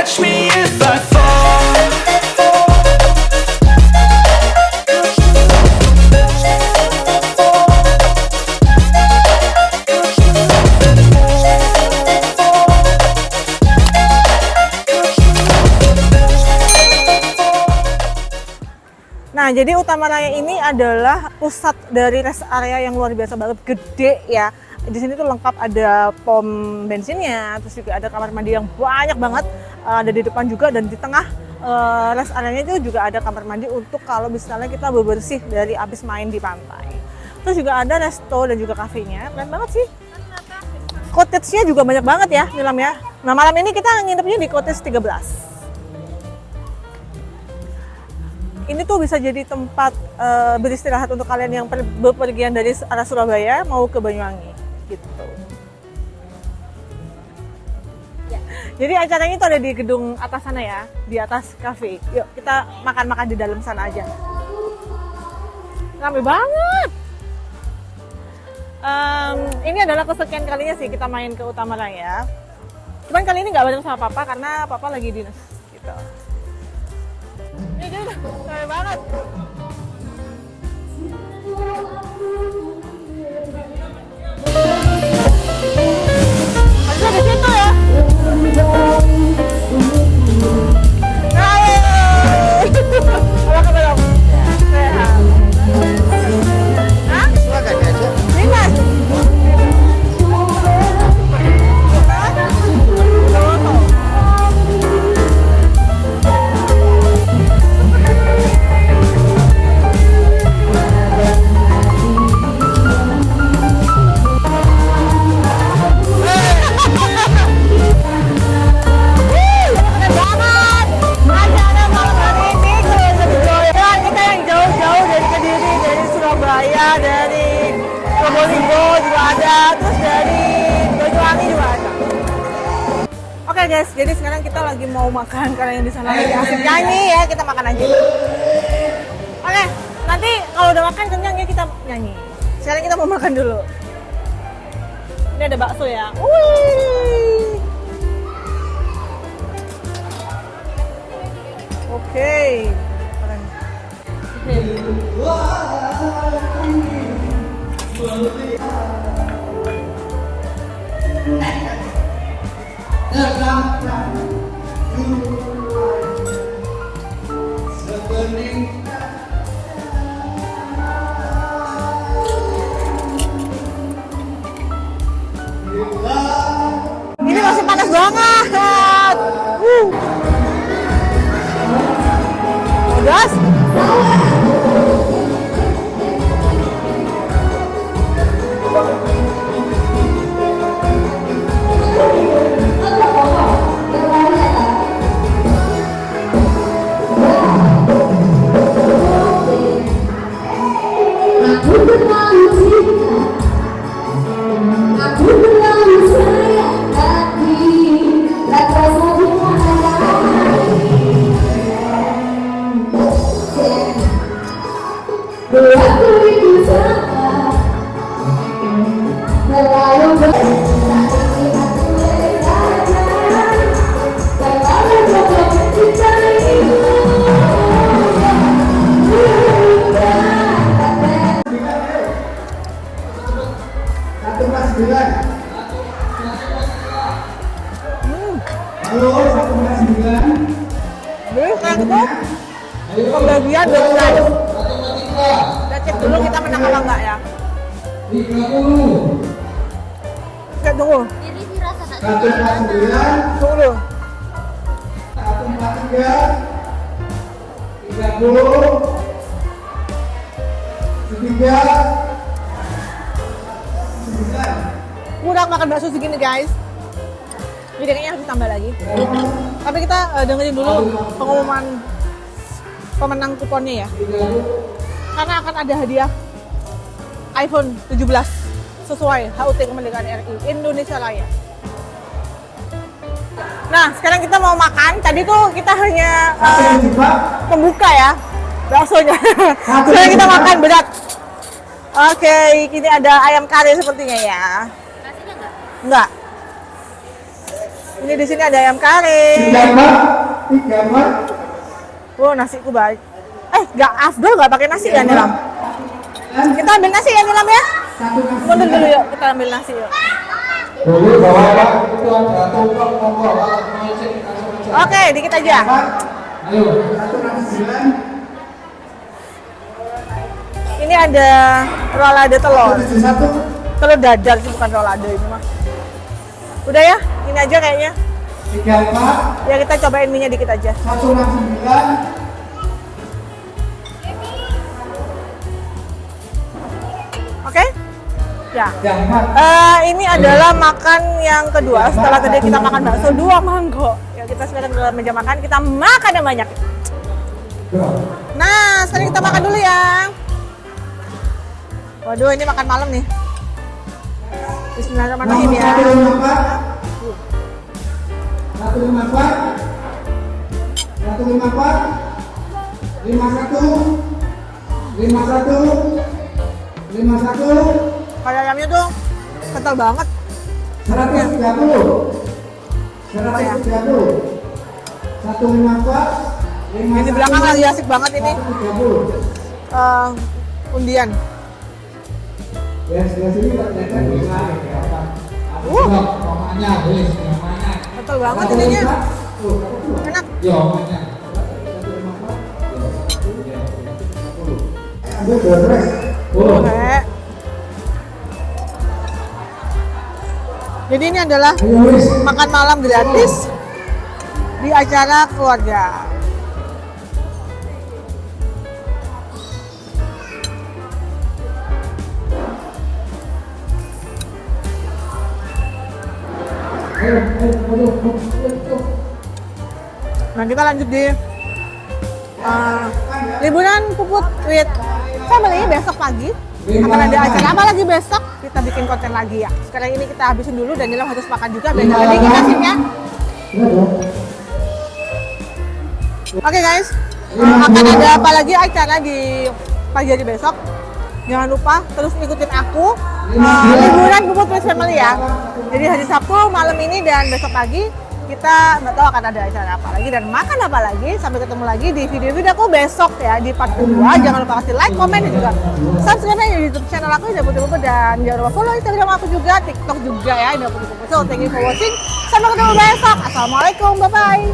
catch me if I fall. Nah, jadi Utamaraya ini adalah pusat dari rest area yang luar biasa banget, gede ya. Di sini tuh lengkap, ada pom bensinnya, terus juga ada kamar mandi yang banyak banget, ada di depan juga, dan di tengah rest area-nya itu juga ada kamar mandi untuk kalau misalnya kita bebersih dari abis main di pantai. Terus juga ada resto dan juga kafenya, keren banget sih. Cottage-nya juga banyak banget ya, Nilam ya. Nah, malam ini kita nginepnya di Cottage 13. Ini tuh bisa jadi tempat beristirahat untuk kalian yang bepergian dari arah Surabaya mau ke Banyuwangi gitu. Ya. Jadi acaranya itu ada di gedung atas sana ya, di atas kafe. Yuk kita makan-makan di dalam sana aja. Ramai banget. Ini adalah kesekian kalinya sih kita main ke Utamaraya. Cuman kali ini nggak bareng sama Papa karena Papa lagi dinas gitu. Ini dia udah keren banget. Harusnya di situ ya. Apa kabar Om? Sehat. Hah? Dinas. Dari Probolinggo juga ada, terus dari Banyuwangi juga ada. Oke guys, jadi sekarang kita lagi mau makan karena yang di sana lagi asik nyanyi ya, kita makan aja. Oke, nanti kalau udah makan kenyang ya kita nyanyi. Sekarang kita mau makan dulu. Ini ada bakso ya. Wih. Oke. Keren. Ini masih panas banget. Gas. Pembagian benar. Kita cek dulu kita menang apa enggak ya. 30. Cek dulu. Ini dirasa tak 149. Tunggu dulu. 143. 30. 3. Kurang makan bakso segini guys. Jadi kayaknya harus tambah lagi. Tapi kita dengerin dulu pengumuman pemenang kuponnya ya. Karena akan ada hadiah iPhone 17 sesuai HUT Kemerdekaan RI Indonesia Raya. Nah, sekarang kita mau makan. Tadi tuh kita hanya pembuka ya, baksonya. Sekarang kita makan berat. Oke, ini ada ayam kari sepertinya ya. nasinya enggak? Enggak. Ini di sini ada ayam kari. 3 Mbak, 3 Mbak. Wow, nasiku baik. Nggak afdol nggak pakai nasi ya Nilam? Kita ambil nasi ya Nilam ya? Mundur dulu yuk, kita ambil nasi yuk. Boleh bawa Pak, itu ada tumpeng monggo Pak, mau cek langsung aja. Oke, dikit aja. Ayo, 169. Ini ada rolade telur. 171. Telur dadar sih, bukan rolade ini mah. Udah ya, ini aja kayaknya. 3 Pak, Ya kita cobain mie-nya dikit aja. 169. Oke? Ya. Ya Pak. Ini adalah makan yang kedua. Setelah tadi kita makan bakso 2 mangkok. Ya kita sekarang ke meja makan, kita makan yang banyak. Nah, sekarang kita makan dulu ya. Waduh, ini makan malam nih. Bismillahirrahmanirrahim ya. 154. 154. 51. 51. 51. Kayak ayamnya tuh kental banget. 130. 130. 154. Ini di belakang lagi asik banget ini. 130. Undian. Ya, sebelah sini tak ada bisa. Namanya boleh, namanya. Kental banget ininya. Enak. Ya, namanya. Ambil beres. Oke. Jadi ini adalah makan malam gratis di acara keluarga. Nah kita lanjut di liburan puput with family besok pagi. Akan ada acara apa lagi besok? Kita bikin konten lagi ya. Sekarang ini kita habisin dulu dan Nilam harus makan juga. Beda lagi kita ya. Oke guys, akan ada apa lagi acara di pagi hari besok? Jangan lupa terus ikutin aku liburan puput with family ya. Jadi hari Sabtu malam ini dan besok pagi kita nggak tahu akan ada acara apa lagi dan makan apa lagi. Sampai ketemu lagi di video-video aku besok ya di part kedua. Jangan lupa kasih like, komen dan juga subscribe ya di YouTube channel aku Indah Putri Puput dan jangan lupa follow Instagram aku juga, TikTok juga ya Indah Putri Puput. So thank you for watching. Sampai ketemu besok. Assalamualaikum, bye bye.